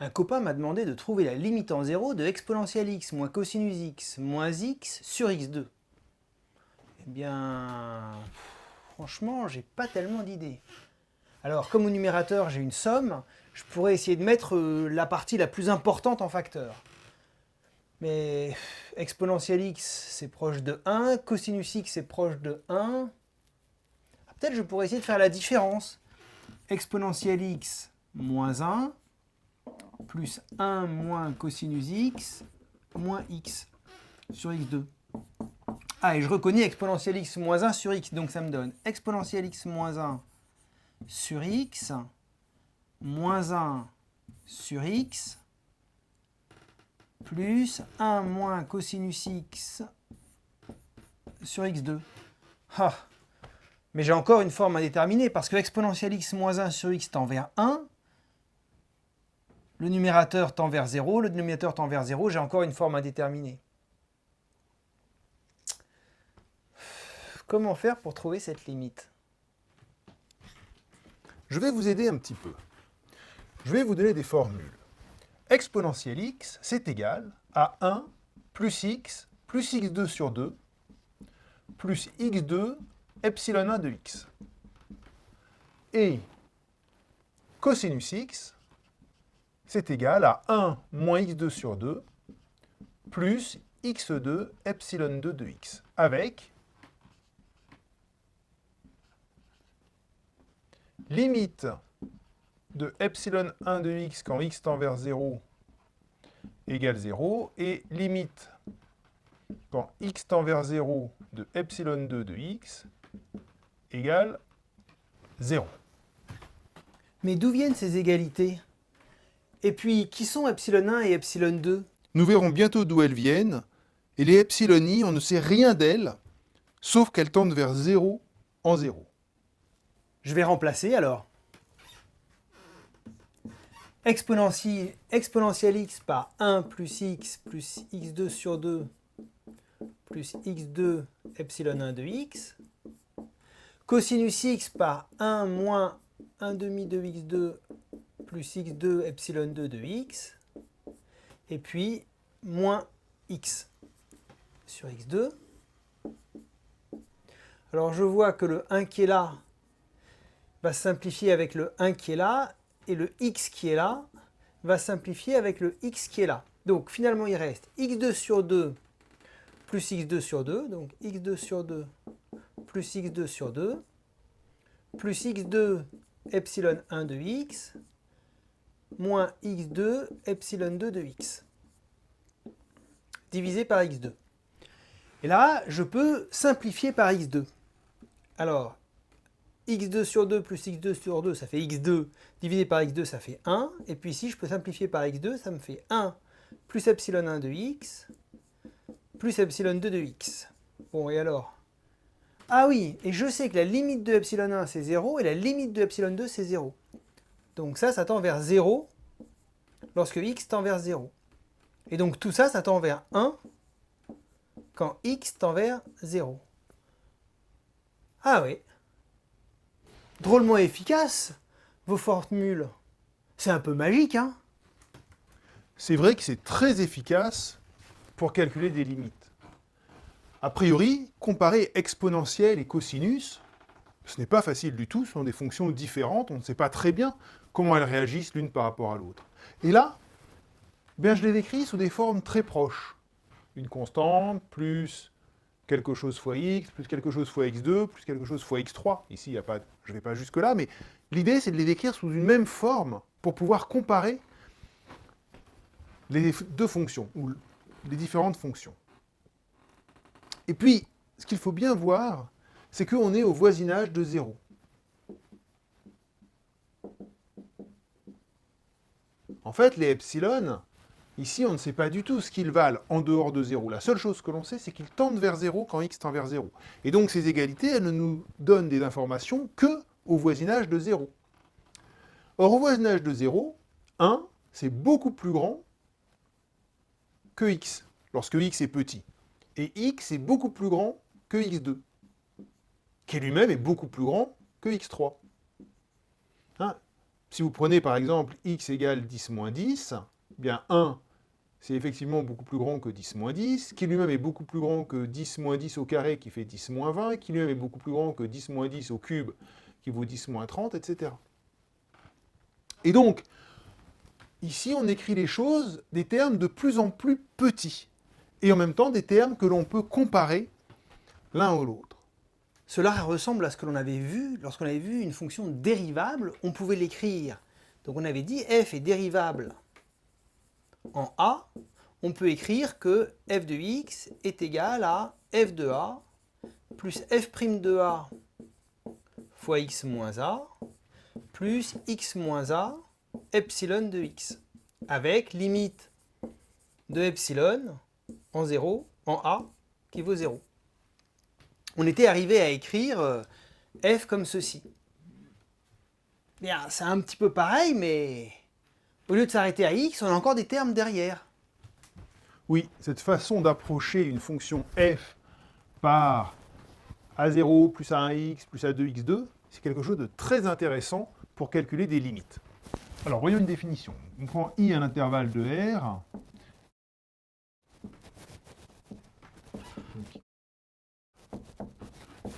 Un copain m'a demandé de trouver la limite en zéro de exponentielle x moins cosinus x moins x sur x2. Eh bien, franchement, j'ai pas tellement d'idées. Alors, comme au numérateur, j'ai une somme, je pourrais essayer de mettre la partie la plus importante en facteur. Mais exponentielle x, c'est proche de 1, cosinus x, c'est proche de 1. Peut-être je pourrais essayer de faire la différence. Exponentielle x moins 1 plus 1 moins cosinus x moins x sur x2. Ah, et je reconnais exponentielle x moins 1 sur x, donc ça me donne exponentielle x moins 1 sur x moins 1 sur x plus 1 moins cosinus x sur x2. Ah, mais j'ai encore une forme à déterminer parce que exponentielle x moins 1 sur x tend vers 1. Le numérateur tend vers 0, le dénominateur tend vers 0, j'ai encore une forme à déterminer. Comment faire pour trouver cette limite? Je vais vous aider un petit peu. Je vais vous donner des formules. Exponentielle x, c'est égal à 1 plus x2 sur 2 plus x2 epsilon 1 de x. Et cosinus x, c'est égal à 1 moins x2 sur 2 plus x2 epsilon 2 de x, avec limite de epsilon 1 de x quand x tend vers 0 égale 0, et limite quand x tend vers 0 de epsilon 2 de x égale 0. Mais d'où viennent ces égalités? Et puis, qui sont epsilon 1 et epsilon 2? Nous verrons bientôt d'où elles viennent, et les epsilon i, on ne sait rien d'elles, sauf qu'elles tendent vers 0 en 0. Je vais remplacer alors. Exponentielle x par 1 plus x2 sur 2 plus x2 epsilon 1 de x. Cosinus x par 1 moins 1 demi de x2 plus x2 epsilon 2 de x. Et puis moins x sur x2. Alors je vois que le 1 qui est là va simplifier avec le 1 qui est là, et le x qui est là va simplifier avec le x qui est là. Donc finalement il reste x2 sur 2 plus x2 sur 2, donc x2 sur 2 plus x2 sur 2, plus x2 epsilon 1 de x, moins x2 epsilon 2 de x, divisé par x2. Et là, je peux simplifier par x2. Alors, x2 sur 2 plus x2 sur 2, ça fait x2, divisé par x2, ça fait 1. Et puis ici, je peux simplifier par x2, ça me fait 1 plus epsilon 1 de x, plus epsilon 2 de x. Bon, et alors? Ah oui, et je sais que la limite de epsilon 1, c'est 0, et la limite de epsilon 2, c'est 0. Donc ça tend vers 0 lorsque x tend vers 0. Et donc tout ça tend vers 1 quand x tend vers 0. Ah oui. Drôlement efficace, vos formules. C'est un peu magique, hein? C'est vrai que c'est très efficace pour calculer des limites. A priori, comparer exponentielle et cosinus, ce n'est pas facile du tout, ce sont des fonctions différentes, on ne sait pas très bien comment elles réagissent l'une par rapport à l'autre. Et là, bien, je les décris sous des formes très proches. Une constante, plus quelque chose fois x, plus quelque chose fois x2, plus quelque chose fois x3. Ici, je ne vais pas jusque-là, mais l'idée, c'est de les décrire sous une même forme pour pouvoir comparer les deux fonctions, ou les différentes fonctions. Et puis, ce qu'il faut bien voir, c'est qu'on est au voisinage de 0. En fait, les epsilon, ici, on ne sait pas du tout ce qu'ils valent en dehors de 0. La seule chose que l'on sait, c'est qu'ils tendent vers 0 quand x tend vers 0. Et donc, ces égalités, elles ne nous donnent des informations que au voisinage de 0. Or, au voisinage de 0, 1, c'est beaucoup plus grand que x, lorsque x est petit. Et x est beaucoup plus grand que x2, qui lui-même est beaucoup plus grand que x3. Hein? Si vous prenez par exemple x égale 10 moins 10, eh bien 1, c'est effectivement beaucoup plus grand que 10 moins 10, qui lui-même est beaucoup plus grand que 10 moins 10 au carré qui fait 10 moins 20, qui lui-même est beaucoup plus grand que 10 moins 10 au cube qui vaut 10 moins 30, etc. Et donc, ici on écrit les choses, des termes de plus en plus petits, et en même temps des termes que l'on peut comparer l'un ou l'autre. Cela ressemble à ce que l'on avait vu lorsqu'on avait vu une fonction dérivable, on pouvait l'écrire. Donc on avait dit f est dérivable en a, on peut écrire que f de x est égal à f de a plus f' de a fois x moins a plus x moins a epsilon de x, avec limite de epsilon en 0, en a, qui vaut 0. On était arrivé à écrire f comme ceci. Bien, c'est un petit peu pareil, mais au lieu de s'arrêter à x, on a encore des termes derrière. Oui, cette façon d'approcher une fonction f par a0 plus a1x plus a2x2, c'est quelque chose de très intéressant pour calculer des limites. Alors, voyons une définition. On prend i à l'intervalle de R.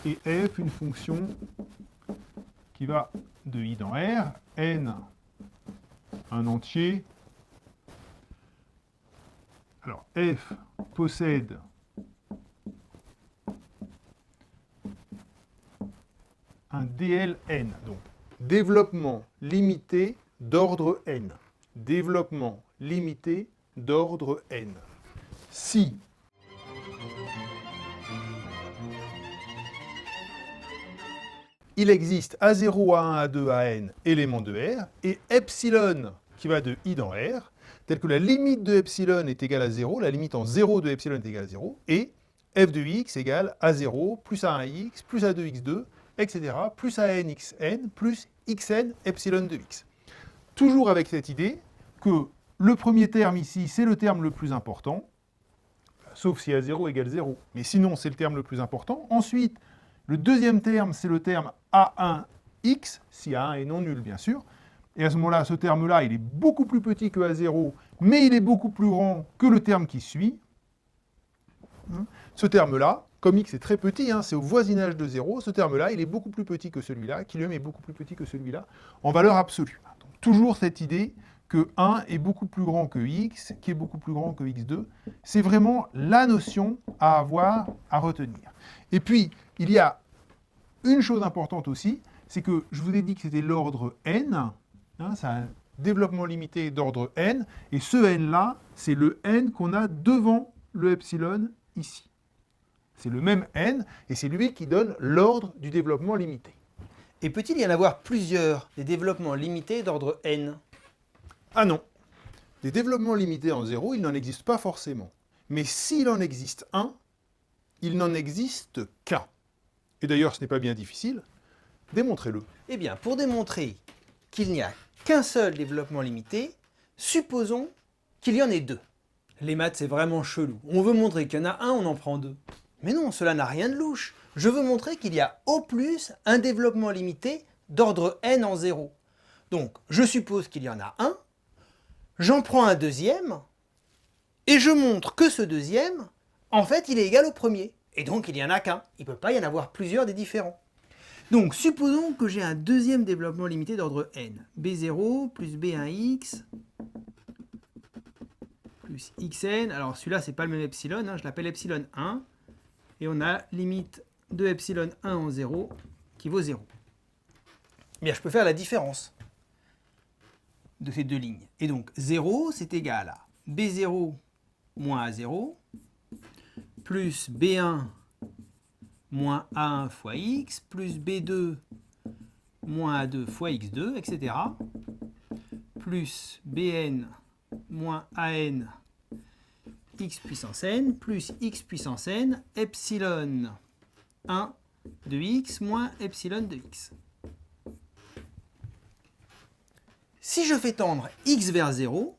Et f, une fonction qui va de i dans R, n, un entier. Alors, f possède un DLN, donc développement limité d'ordre n. Développement limité d'ordre n. Si il existe A0, A1, A2, AN éléments de R, et epsilon qui va de i dans R, tel que la limite de epsilon est égale à 0, la limite en 0 de epsilon est égale à 0, et f de x égale A0 plus A1x plus A2x2, etc., plus ANxn plus xn epsilon de x. Toujours avec cette idée que le premier terme ici, c'est le terme le plus important, sauf si A0 égale 0, mais sinon c'est le terme le plus important. Ensuite, le deuxième terme, c'est le terme A1x, si A1 est non nul, bien sûr. Et à ce moment-là, ce terme-là, il est beaucoup plus petit que A0, mais il est beaucoup plus grand que le terme qui suit. Ce terme-là, comme x est très petit, c'est au voisinage de 0, ce terme-là, il est beaucoup plus petit que celui-là, qui lui-même est beaucoup plus petit que celui-là, en valeur absolue. Donc, toujours cette idée que 1 est beaucoup plus grand que x, qui est beaucoup plus grand que x2. C'est vraiment la notion à avoir, à retenir. Et puis, il y a une chose importante aussi, c'est que je vous ai dit que c'était l'ordre n, c'est un développement limité d'ordre n, et ce n-là, c'est le n qu'on a devant le epsilon ici. C'est le même n, et c'est lui qui donne l'ordre du développement limité. Et peut-il y en avoir plusieurs, des développements limités d'ordre n? Ah non. Des développements limités en 0, il n'en existe pas forcément. Mais s'il en existe un, il n'en existe qu'un. Et d'ailleurs, ce n'est pas bien difficile. Démontrez-le. Eh bien, pour démontrer qu'il n'y a qu'un seul développement limité, supposons qu'il y en ait deux. Les maths, c'est vraiment chelou. On veut montrer qu'il y en a un, on en prend deux. Mais non, cela n'a rien de louche. Je veux montrer qu'il y a au plus un développement limité d'ordre n en 0. Donc, je suppose qu'il y en a un, j'en prends un deuxième, et je montre que ce deuxième, en fait, il est égal au premier. Et donc, il n'y en a qu'un. Il ne peut pas y en avoir plusieurs des différents. Donc, supposons que j'ai un deuxième développement limité d'ordre n. B0 plus B1x plus xn. Alors, celui-là, c'est pas le même epsilon. Je l'appelle epsilon 1. Et on a limite de epsilon 1 en 0 qui vaut 0. Eh bien, je peux faire la différence de ces deux lignes. Et donc, 0, c'est égal à B0 moins A0 plus B1 moins A1 fois x, plus B2 moins A2 fois x2, etc. Plus Bn moins An x puissance n, plus x puissance n, epsilon 1 de x moins epsilon de x. Si je fais tendre x vers 0,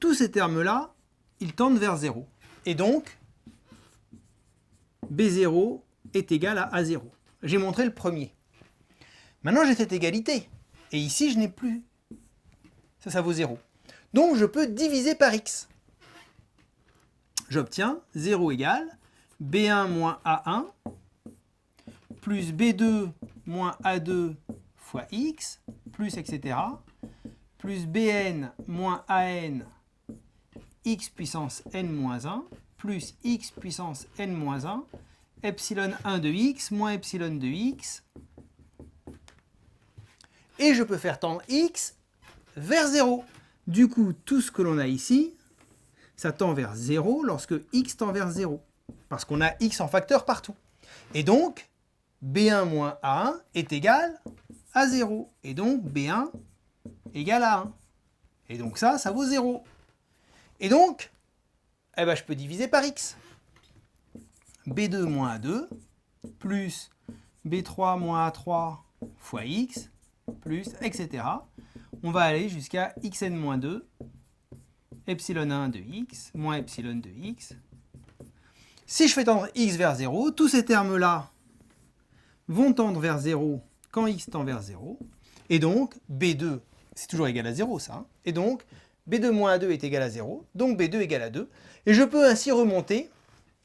tous ces termes-là, ils tendent vers 0. Et donc, B0 est égal à A0. J'ai montré le premier. Maintenant, j'ai cette égalité. Et ici, je n'ai plus. Ça vaut 0. Donc, je peux diviser par x. J'obtiens 0 égale B1 moins A1 plus B2 moins A2 fois x, plus etc. plus Bn moins An x puissance n moins 1 plus x puissance n moins 1 epsilon 1 de x moins epsilon de x. Et je peux faire tendre x vers 0. Du coup, tout ce que l'on a ici, ça tend vers 0 lorsque x tend vers 0. Parce qu'on a x en facteur partout. Et donc, B1 moins A1 est égal à 0. Et donc, B1 égale à 1. Et donc ça vaut 0. Et donc, je peux diviser par x. B2 moins A2 plus B3 moins A3 fois x plus etc. On va aller jusqu'à xn-2 epsilon 1 de x moins epsilon de x. Si je fais tendre x vers 0, tous ces termes-là vont tendre vers 0 quand x tend vers 0. Et donc, B2, c'est toujours égal à 0, ça. Hein, et donc, B2 moins A2 est égal à 0. Donc, B2 égale à 2. Et je peux ainsi remonter,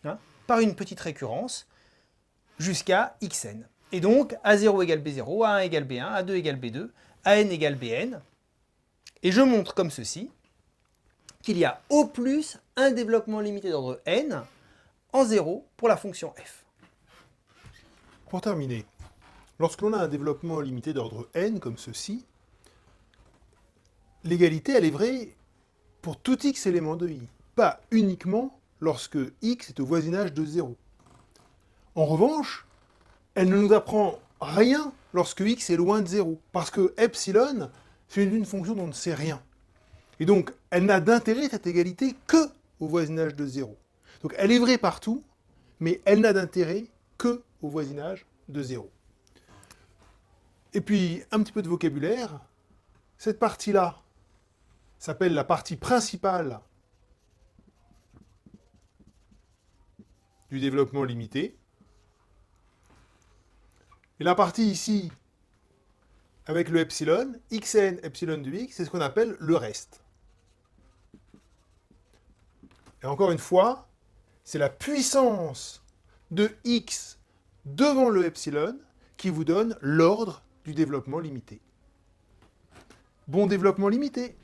hein, par une petite récurrence, jusqu'à xn. Et donc, A0 égale B0, A1 égale B1, A2 égale B2, AN égale BN. Et je montre comme ceci qu'il y a au plus un développement limité d'ordre n en 0 pour la fonction f. Pour terminer, lorsque l'on a un développement limité d'ordre n comme ceci, l'égalité, elle est vraie pour tout x élément de i, pas uniquement lorsque x est au voisinage de 0. En revanche, elle ne nous apprend rien lorsque x est loin de 0, parce que epsilon, c'est une fonction dont on ne sait rien. Et donc, elle n'a d'intérêt, cette égalité, que au voisinage de 0. Donc, elle est vraie partout, mais elle n'a d'intérêt que au voisinage de 0. Et puis, un petit peu de vocabulaire. Cette partie-là s'appelle la partie principale du développement limité. Et la partie ici, avec le epsilon, xn epsilon de x, c'est ce qu'on appelle le reste. Et encore une fois, c'est la puissance de x devant le epsilon qui vous donne l'ordre du développement limité. Bon développement limité!